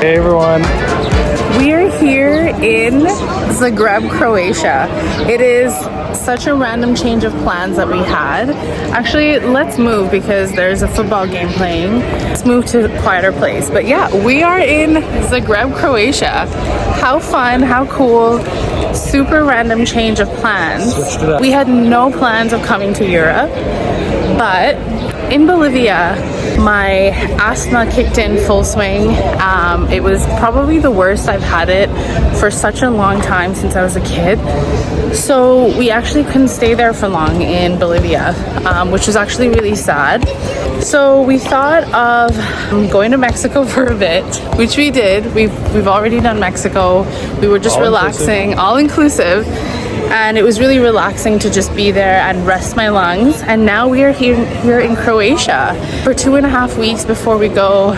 Hey everyone. We are here in Zagreb, Croatia. It is such a random change of plans that we had. Actually, let's move because there's a football game playing. Let's move to a quieter place. But yeah, we are in Zagreb, Croatia. How fun, how cool. Super random change of plans. We had no plans of coming to Europe, but in Bolivia, my asthma kicked in full swing. It was probably the worst I've had it for such a long time since I was a kid. So we actually couldn't stay there for long in Bolivia, which was actually really sad. So we thought of going to Mexico for a bit, which we did. We've already done Mexico. We were just relaxing, all inclusive. And it was really relaxing to just be there and rest my lungs. And now we are here in Croatia for 2.5 weeks before we go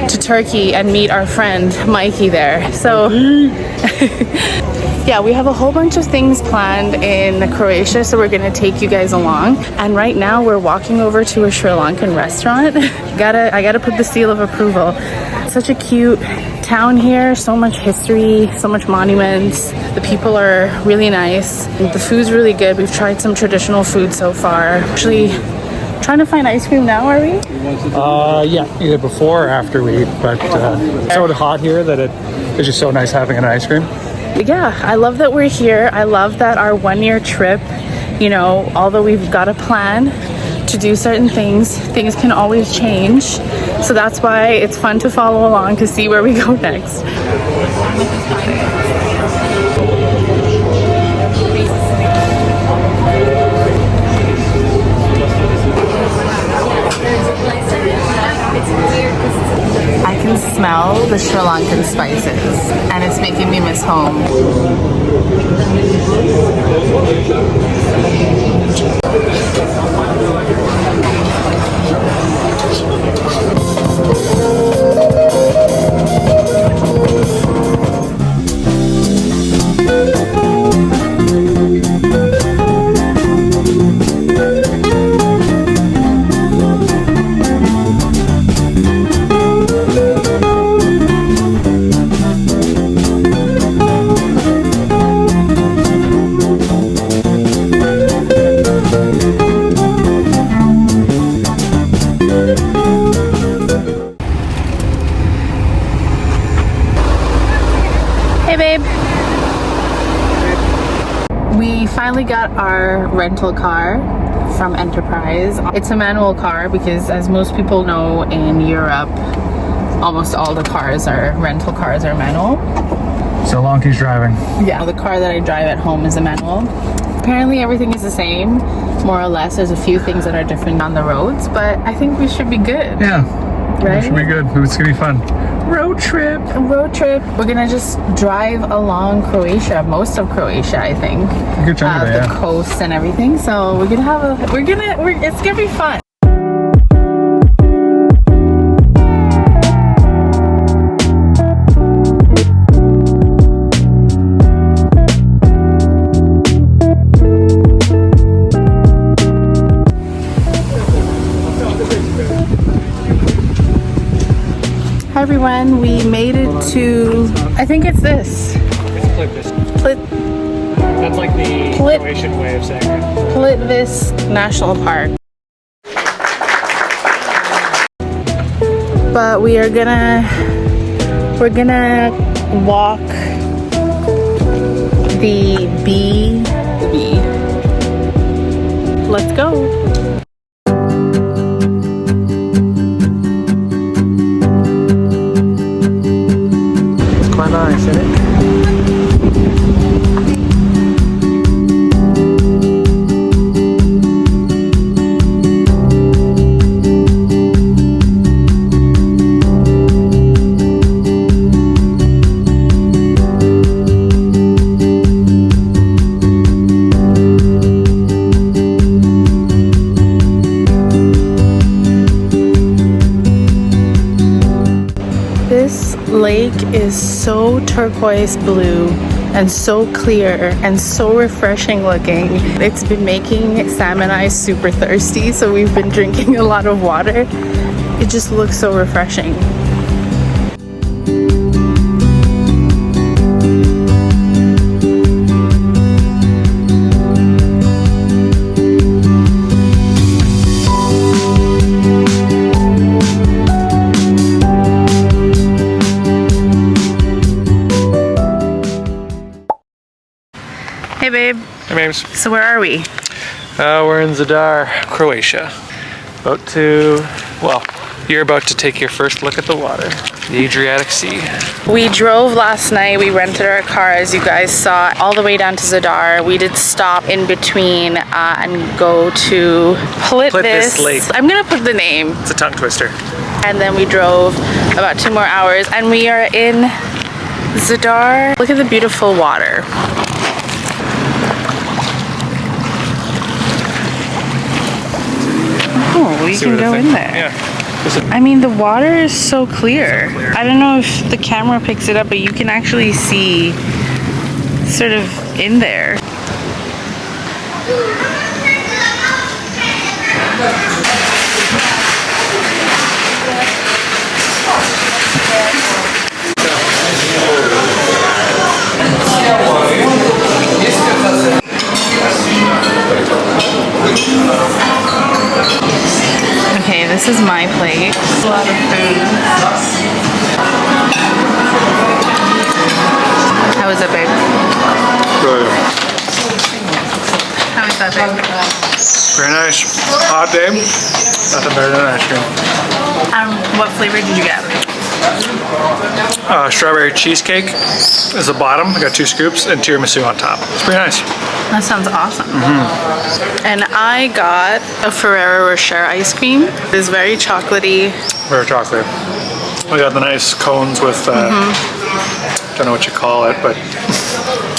to Turkey and meet our friend Mikey there. So yeah, we have a whole bunch of things planned in Croatia, so we're gonna take you guys along. And right now we're walking over to a Sri Lankan restaurant. I gotta put the seal of approval. Such a cute town here, so much history, so much monuments. The people are really nice. The food's really good. We've tried some traditional food so far. Actually, trying to find ice cream now, are we? Yeah, either before or after we eat, but it's so hot here that it's just so nice having an ice cream. Yeah, I love that we're here. I love that our 1-year trip, you know, although we've got a plan to do certain things can always change. So that's why it's fun to follow along to see where we go next. I can smell the Sri Lankan spices and it's making me miss home. We finally got our rental car from Enterprise. It's a manual car because, as most people know, in Europe almost all the rental cars are manual. So long he's driving. Yeah, the car that I drive at home is a manual. Apparently everything is the same, more or less. There's a few things that are different on the roads, but I think we should be good. Yeah, right? It should be good. It's gonna be fun. Road trip. We're gonna just drive along Croatia, most of Croatia, I think. Good chunk of it, the coast and everything. So we're gonna have it's gonna be fun. Hi everyone, we made it to, I think it's this. It's That's like the Croatian way of saying it. Plitvice National Park. But we're gonna walk the B. Let's go. Quite nice, isn't it? This lake is so turquoise blue and so clear and so refreshing looking. It's been making Sam and I super thirsty, so we've been drinking a lot of water. It just looks so refreshing. names. So where are we? We're in Zadar, Croatia. You're about to take your first look at the water, the Adriatic Sea. We drove last night. We rented our car, as you guys saw, all the way down to Zadar. We did stop in between and go to Plitvice Lake. I'm gonna put the name. It's a tongue twister. And then we drove about 2 more hours, and we are in Zadar. Look at the beautiful water. Oh, we can go in there. Yeah. I mean, the water is so clear. I don't know if the camera picks it up, but you can actually see sort of in there. Okay, this is my plate. A lot of food. How is it, babe? Good. How is that, babe? Very nice. Hot day. Nothing better than ice cream. What flavor did you get? Strawberry cheesecake is the bottom. I got 2 scoops and tiramisu on top. It's pretty nice. That sounds awesome. And I got a Ferrero Rocher ice cream. It is very chocolatey. Very chocolate. We got the nice cones with, don't know what you call it, but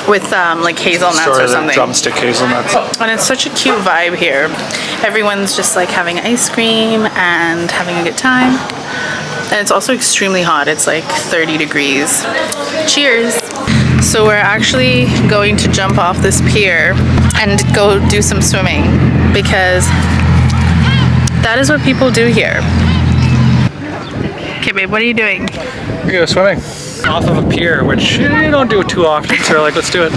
With like hazelnuts sort or of the something. drumstick hazelnuts. And it's such a cute vibe here. Everyone's just like having ice cream and having a good time. And it's also extremely hot. It's like 30 degrees. Cheers. So we're actually going to jump off this pier and go do some swimming, because that is what people do here. Okay, babe, what are you doing? We go swimming off of a pier, which you don't do too often. So we're like, let's do it.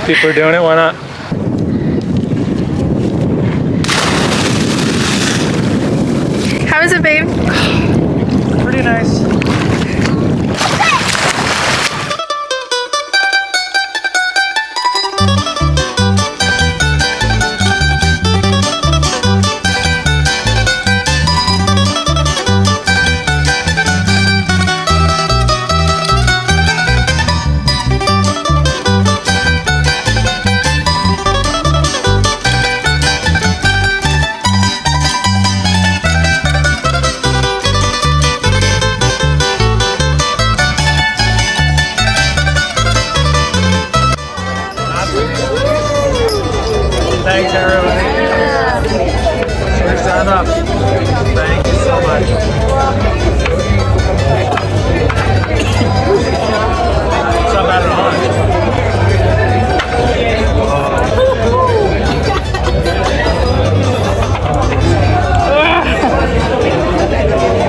People are doing it, why not? How is it, babe? Pretty nice. Thanks, everybody. Cheers, stand up. Thank you so much. It's not bad at all.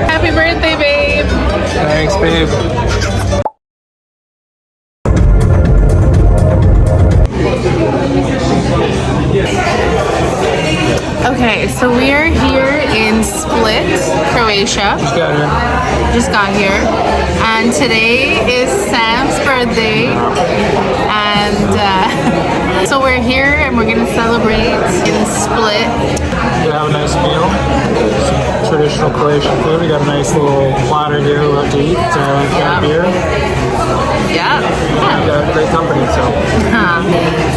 Happy birthday, babe. Thanks, babe. Okay, so we are here in Split, Croatia. Just got here. And today is Sam's birthday. And so we're here and we're gonna celebrate in Split. We have a nice meal. Some traditional Croatian food. We got a nice little platter here to eat. So we've got beer. Yeah. We've got great company, so.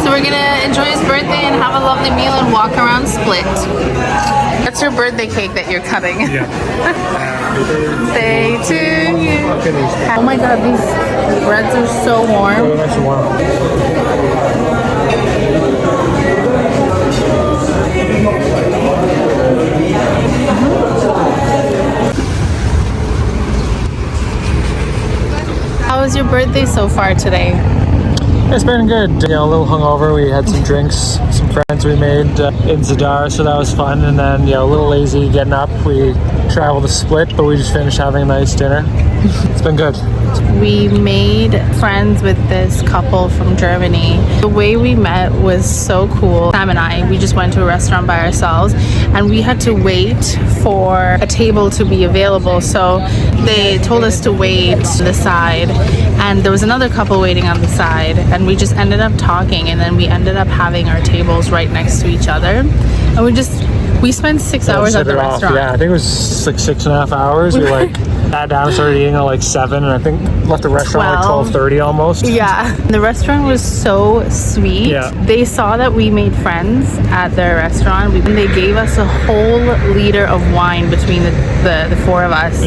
So we're gonna enjoy his birthday and have a lovely meal and walk around Split. That's your birthday cake that you're cutting. Yeah. Birthday to you. Oh my god, these breads are so warm. Nice and warm. How was your birthday so far today? It's been good. You know, a little hungover. We had some drinks, some friends we made in Zadar, so that was fun. And then, a little lazy getting up. We traveled to Split, but we just finished having a nice dinner. It's been good. we made friends with this couple from Germany. The way we met was so cool. Sam and I, we just went to a restaurant by ourselves and we had to wait for a table to be available. So they told us to wait to the side, and there was another couple waiting on the side, and we just ended up talking, and then we ended up having our tables right next to each other. And we spent 6 hours at the restaurant. Yeah, I think it was like 6.5 hours. We like sat down and started eating at like 7, and I think left the restaurant at like 12:30 almost. Yeah, the restaurant was so sweet. Yeah. They saw that we made friends at their restaurant. They gave us a whole liter of wine between the four of us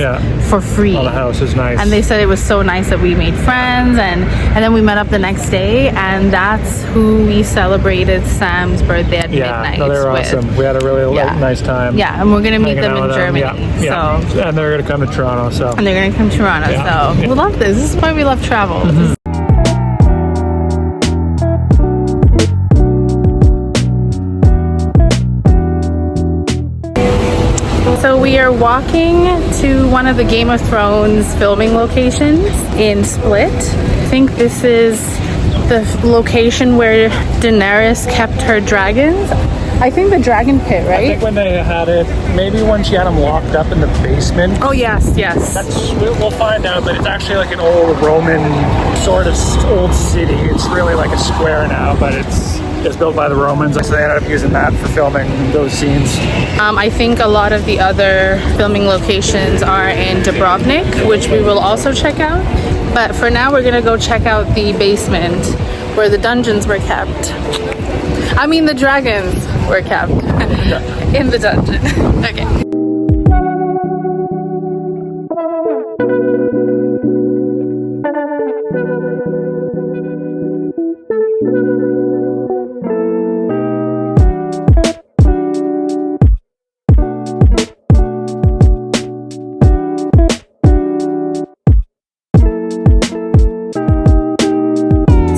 for free. Oh, the house is nice. And they said it was so nice that we made friends, and then we met up the next day, and that's who we celebrated Sam's birthday at midnight. No, they were awesome. We had a really nice time. Yeah, and we're gonna meet them in Germany. Yeah. So. And they're gonna come to Toronto. And they're gonna come to Toronto. So we love this. This is why we love travel. So we are walking to one of the Game of Thrones filming locations in Split. I think this is the location where Daenerys kept her dragons. I think the dragon pit, right? I think when they had it, maybe when she had them locked up in the basement. Oh yes. We'll find out, but it's actually like an old Roman sort of old city. It's really like a square now, but it's built by the Romans, so they ended up using that for filming those scenes. I think a lot of the other filming locations are in Dubrovnik, which we will also check out. But for now, we're gonna go check out the basement where the dungeons were kept. I mean, the dragons were kept in the dungeon. Okay.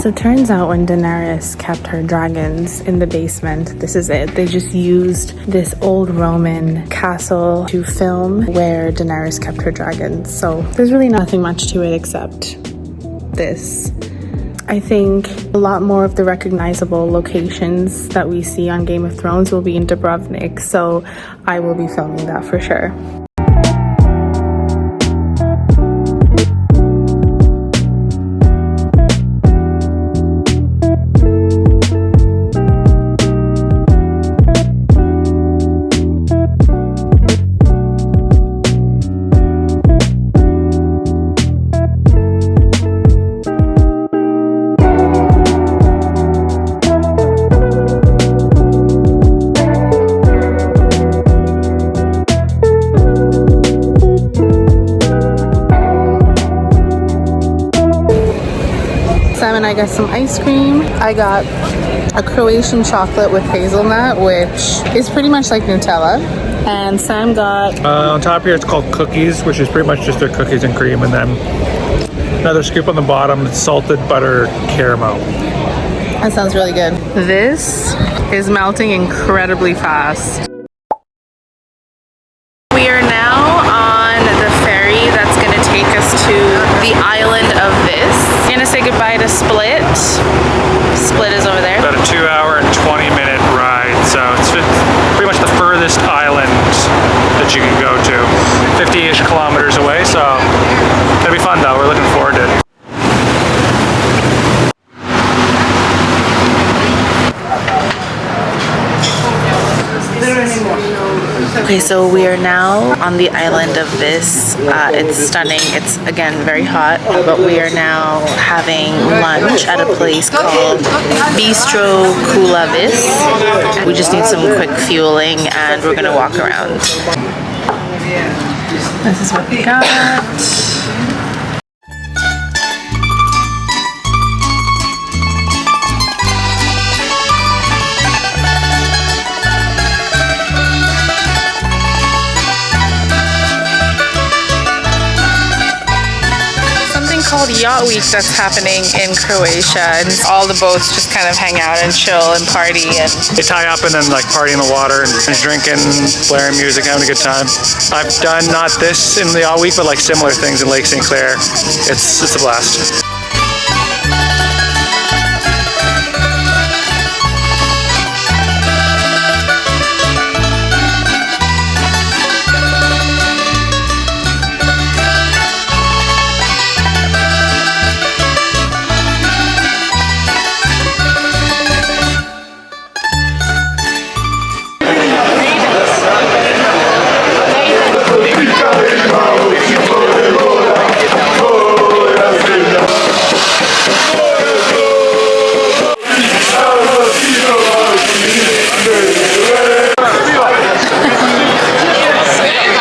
So it turns out when Daenerys kept her dragons in the basement, this is it. They just used this old Roman castle to film where Daenerys kept her dragons. So there's really nothing much to it except this. I think a lot more of the recognizable locations that we see on Game of Thrones will be in Dubrovnik. So I will be filming that for sure. I got some ice cream. I got a Croatian chocolate with hazelnut, which is pretty much like Nutella. And Sam got... on top here it's called cookies, which is pretty much just their cookies and cream, and then another scoop on the bottom, it's salted butter caramel. That sounds really good. This is melting incredibly fast. We are now on the ferry that's going to take us to the island of this. We're going to say goodbye to Split. Split is over there. About a 2-hour and 20-minute ride, so it's pretty much the furthest island that you can go to. 50-ish kilometers away, so it'll be fun though. We're looking forward to it. Okay, so we are now on the island of this. It's stunning. It's, again, very hot, but we are now having lunch at a place called Bistro Kulavis. We just need some quick fueling, and we're gonna walk around. This is what we got. called Yacht Week that's happening in Croatia, and all the boats just kind of hang out and chill and party. And they tie up and then like party in the water and drinking, blaring music, having a good time. I've done not this in the Yacht Week, but like similar things in Lake St. Clair. It's a blast.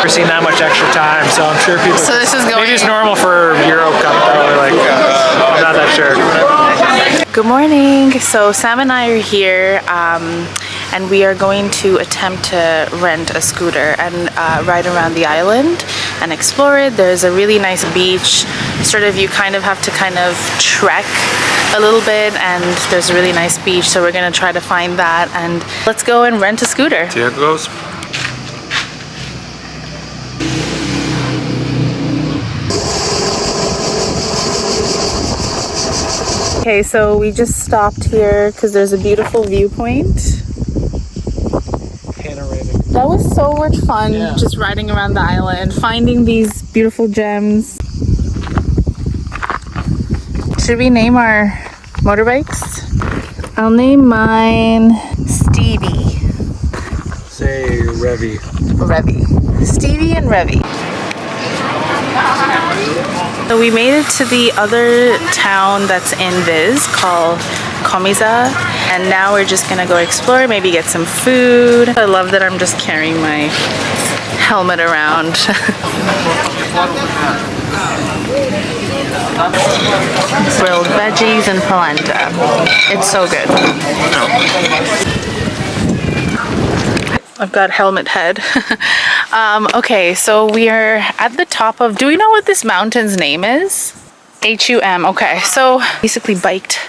Seen that much extra time, so I'm sure people. so this is going. Maybe it's normal for Euro Cup though. Like, I'm not that sure. Good morning. So Sam and I are here, and we are going to attempt to rent a scooter and ride around the island and explore it. There's a really nice beach. Sort of, you kind of have to kind of trek a little bit, and there's a really nice beach. So we're gonna try to find that, and let's go and rent a scooter. See how it goes. Okay, so we just stopped here because there's a beautiful viewpoint. Panoramic. That was so much fun, Yeah. just riding around the island, finding these beautiful gems. Should we name our motorbikes? I'll name mine Stevie. Say Revy. Revy. Stevie and Revy. So we made it to the other town that's in Viz called Komiza, and now we're just gonna go explore, maybe get some food. I love that I'm just carrying my helmet around. Grilled veggies and polenta. It's so good. I've got helmet head. Okay, so we are at the top of, do we know what this mountain's name is? H-U-M, okay. So basically biked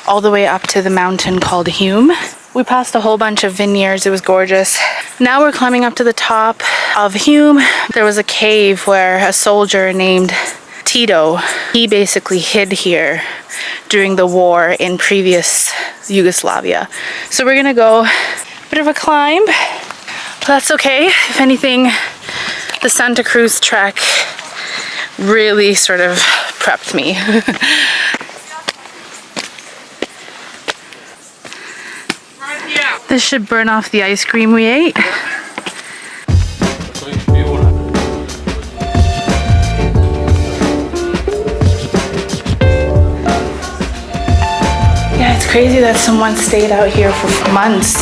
all the way up to the mountain called Hume. We passed a whole bunch of vineyards, it was gorgeous. Now we're climbing up to the top of Hume. There was a cave where a soldier named Tito, he basically hid here during the war in previous Yugoslavia. So we're gonna go a bit of a climb. That's okay. If anything, the Santa Cruz trek really sort of prepped me. This should burn off the ice cream we ate. Yeah, it's crazy that someone stayed out here for months.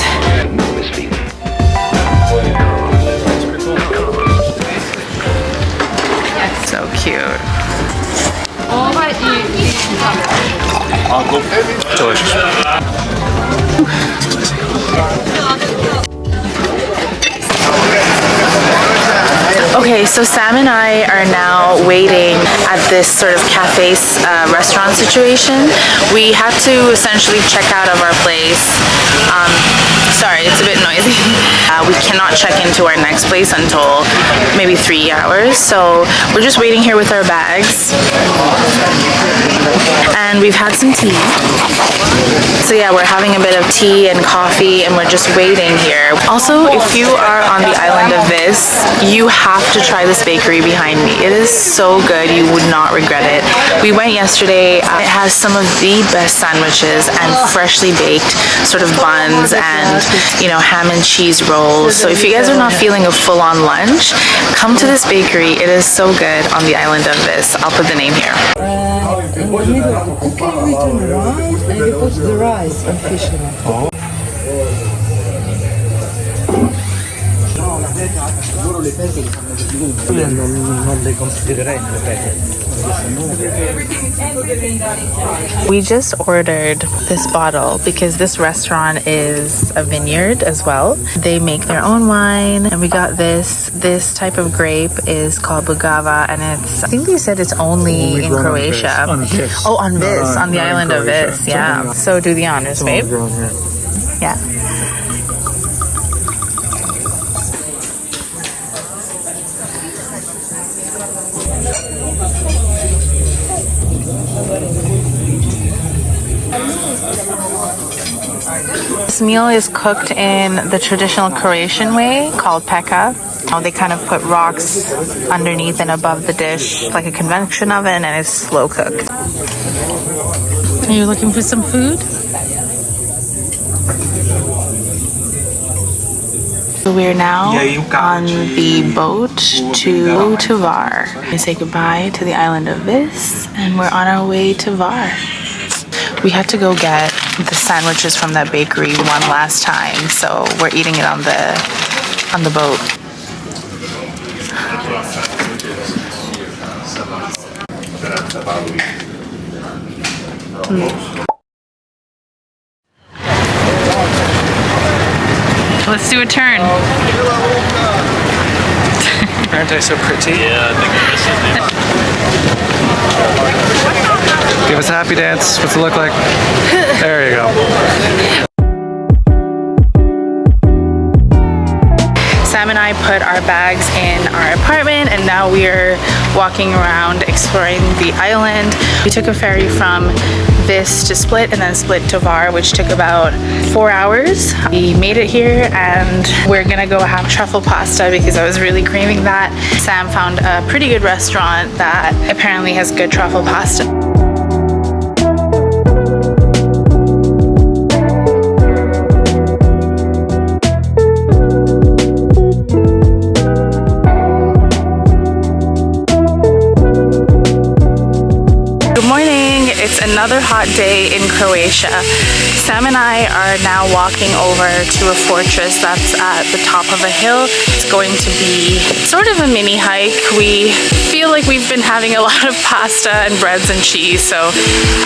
So cute. Delicious. Okay, so Sam and I are now waiting at this sort of cafe restaurant situation. We have to essentially check out of our place. Sorry, it's a bit noisy. We cannot check into our next place until maybe 3 hours. So we're just waiting here with our bags. And we've had some tea. So yeah, we're having a bit of tea and coffee, and we're just waiting here. Also, if you are on the island of Vis, you have to try this bakery behind me. It is so good, you would not regret it. We went yesterday. It has some of the best sandwiches and freshly baked sort of buns and, you know, ham and cheese rolls. So if you guys are not feeling a full-on lunch, come to this bakery. It is so good on the island of Vis. I'll put the name here. In the middle of the cooking, we turn around and we put the rice and fish in it. Non le considererei nelle penne. We just ordered this bottle because this restaurant is a vineyard as well. They make their own wine, and we got this. This type of grape is called Bugava, and it's, I think they said it's only in Croatia. On Vis. Oh, on Vis, No, on the not in island of Croatia. Vis, yeah. So do the honors, babe. Yeah. This meal is cooked in the traditional Croatian way called peka. They kind of put rocks underneath and above the dish, like a convection oven, and it's slow cooked. Are you looking for some food? So we're now on the boat to Hvar. We say goodbye to the island of Vis, and we're on our way to Hvar. We had to go get the sandwiches from that bakery one last time, so we're eating it on the boat. Let's do a turn. Aren't I so pretty? Yeah, I think this is the... Give us a happy dance. What's it look like? There you go. Sam and I put our bags in our apartment, and now we're walking around exploring the island. We took a ferry from Vis to Split, and then Split to Hvar, which took about 4 hours. We made it here, and we're gonna go have truffle pasta because I was really craving that. Sam found a pretty good restaurant that apparently has good truffle pasta. It's another hot day in Croatia. Sam and I are now walking over to a fortress that's at the top of a hill. It's going to be sort of a mini hike. We feel like we've been having a lot of pasta and breads and cheese, so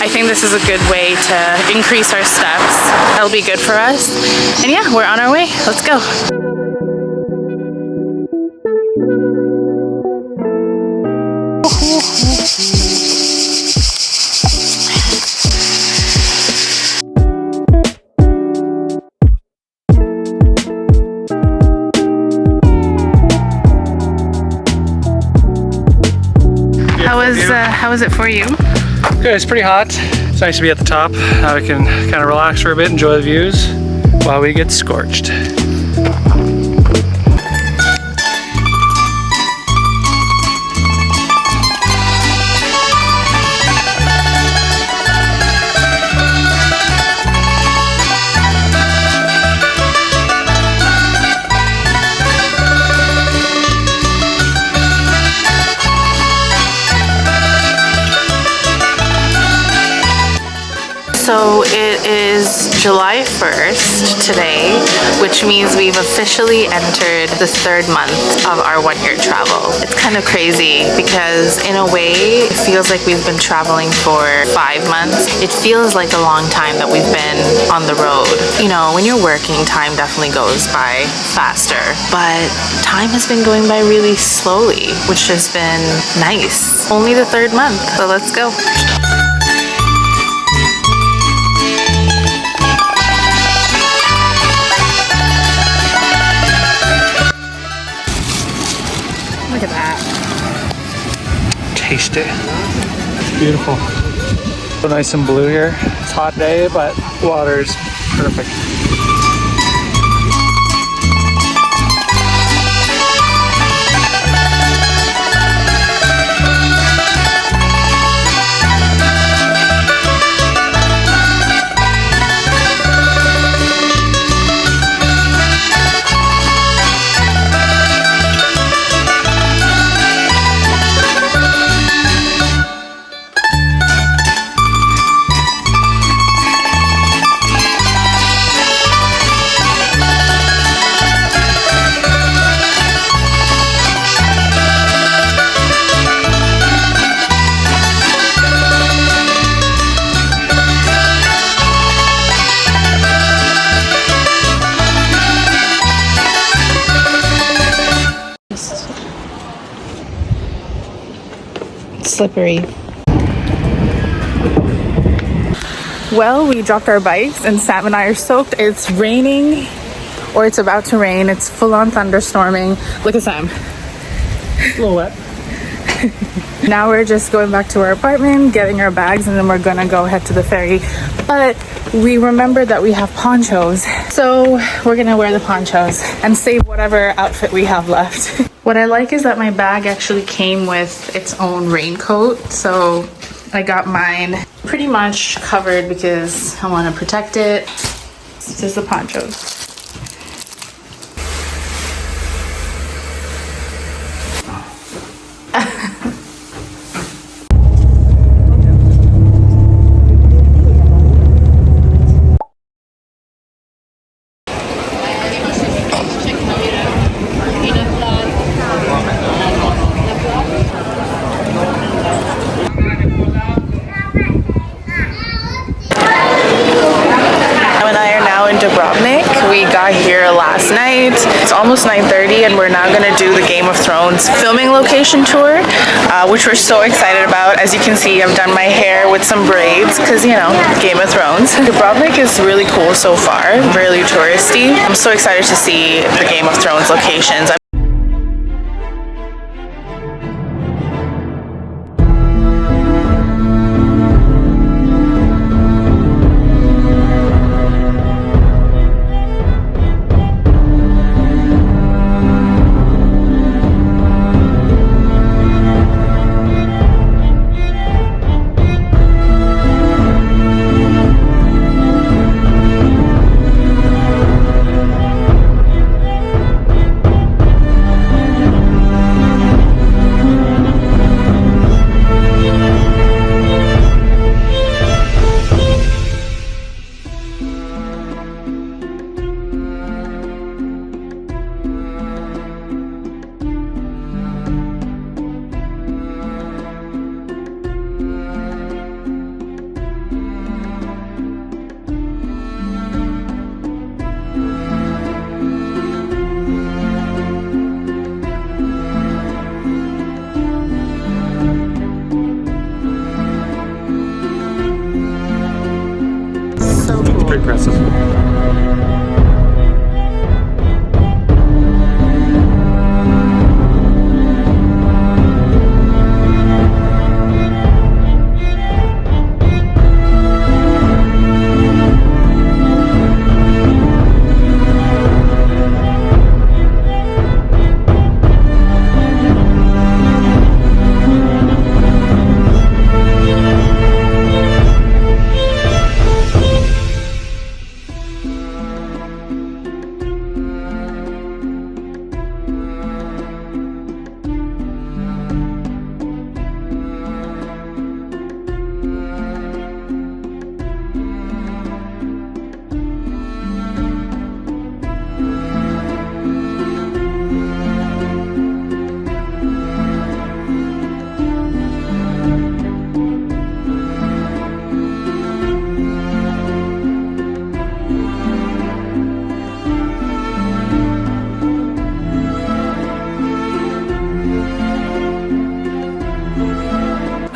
I think this is a good way to increase our steps. That'll be good for us. And yeah, we're on our way. Let's go. How was it for you? Good, it's pretty hot. It's nice to be at the top. Now we can kind of relax for a bit, enjoy the views while we get scorched. So it is July 1st today, which means we've officially entered the 3rd month of our 1-year travel. It's kind of crazy because in a way it feels like we've been traveling for 5 months. It feels like a long time that we've been on the road. You know, when you're working, time definitely goes by faster, but time has been going by really slowly, which has been nice. Only the 3rd month, so let's go. Look at that. Tasty. Beautiful. So nice and blue here. It's a hot day, but water's perfect. slippery. Well, we dropped our bikes and Sam and I are soaked. It's raining, or it's about to rain. It's full on thunderstorming. Look at Sam. A little wet. Now we're just going back to our apartment, getting our bags, and then we're gonna go head to the ferry. But we remembered that we have ponchos, so we're gonna wear the ponchos and save whatever outfit we have left. What I like is that my bag actually came with its own raincoat, so I got mine pretty much covered because I want to protect it. This is the ponchos. Dubrovnik. We got here last night. It's almost 9:30 and we're now gonna do the Game of Thrones filming location tour, which we're so excited about. As you can see, I've done my hair with some braids because, you know, Game of Thrones. Dubrovnik is really cool so far, really touristy. I'm so excited to see the Game of Thrones locations. Pretty impressive.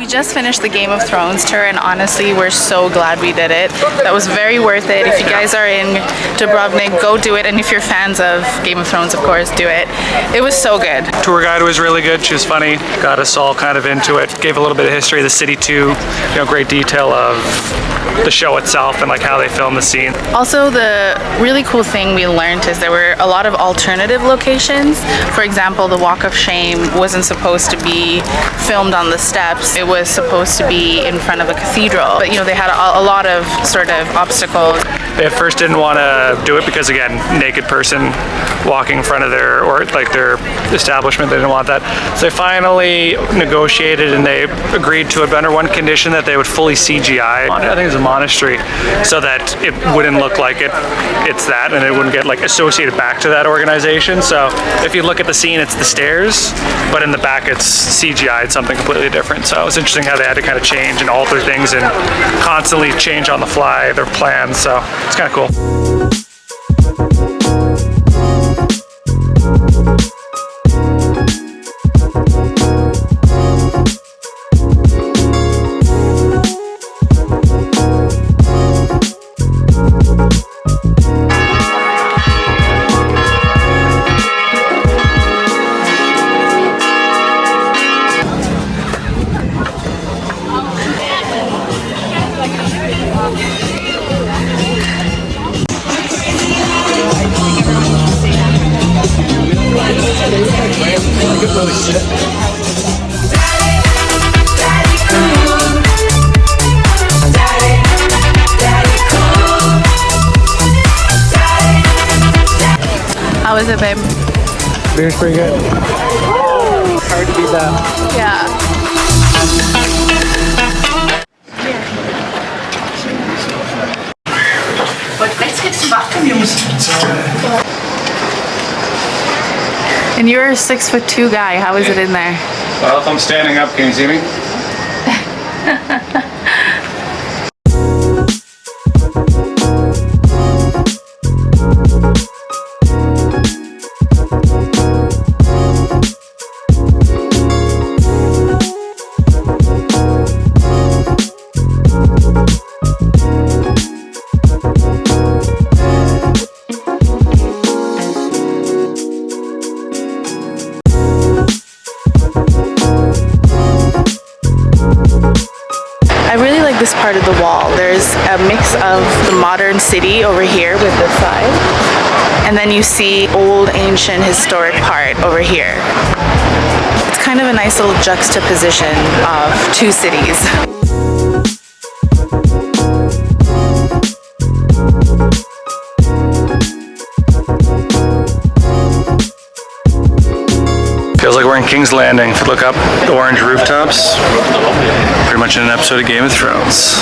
Just finished the Game of Thrones tour and honestly we're so glad we did it. That was very worth it. If you guys are in Dubrovnik, go do it, and if you're fans of Game of Thrones, of course, do it. It was so good. Tour guide was really good. She was funny, got us all kind of into it, gave a little bit of history of the city too, you know, great detail of the show itself and like how they filmed the scene. Also, the really cool thing we learned is there were a lot of alternative locations. For example, the Walk of Shame wasn't supposed to be filmed on the steps. It was supposed to be in front of a cathedral, but you know, they had a lot of sort of obstacles. They at first didn't want to do it because, again, naked person walking in front of their establishment, they didn't want that. So they finally negotiated and they agreed to it under one condition, that they would fully CGI. I think it was a monastery, so that it wouldn't look like it's that, and it wouldn't get like associated back to that organization. So if you look at the scene, it's the stairs, but in the back it's CGI, it's something completely different. So it's interesting how they had to kind of change and alter things and constantly change on the fly their plans. So it's kind of cool. How is it, babe? Beer's pretty good. Hard to beat that. Yeah. And you're a 6'2" guy. How is it in there? Well, if I'm standing up, can you see me? I really like this part of the wall. There's a mix of the modern city over here with this side, and then you see old, ancient, historic part over here. It's kind of a nice little juxtaposition of two cities. Feels like we're in King's Landing. If you look up the orange rooftops, pretty much in an episode of Game of Thrones.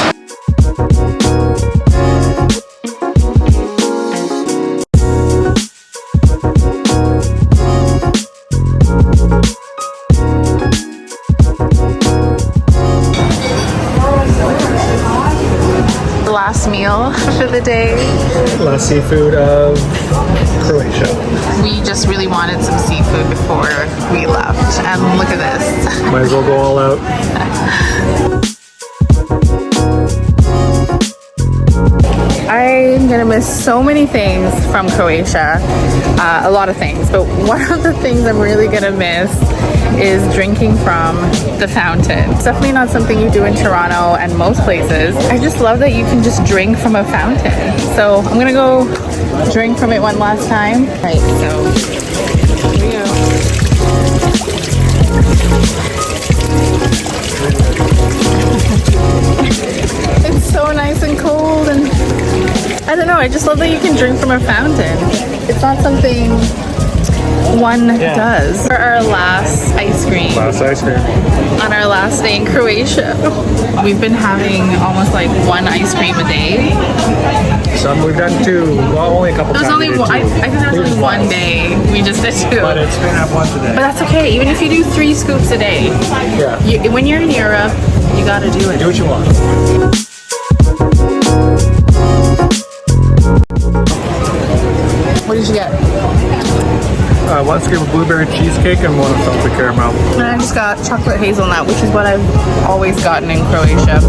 The last meal for the day. Last seafood of Croatia. We just really wanted some seafood before we left, and look at this. Might as well go all out. I'm gonna miss so many things from Croatia, a lot of things, but one of the things I'm really gonna miss is drinking from the fountain. It's definitely not something you do in Toronto and most places. I just love that you can just drink from a fountain. So I'm gonna go drink from it one last time. Right, so here we go. It's so nice and cold, and I don't know, I just love that you can drink from a fountain. It's not something one does. For our last ice cream. Last ice cream. On our last day in Croatia. We've been having almost like one ice cream a day. Some we've done two. Well, only a couple There was times. only one, I think there was only one day we just did two. But it's been at once a day. But that's okay, even if you do 3 scoops a day. Yeah. When you're in Europe, you gotta do it. Do what you want. What did you get? One scoop of blueberry cheesecake and one of salted caramel. And I just got chocolate hazelnut, which is what I've always gotten in Croatia.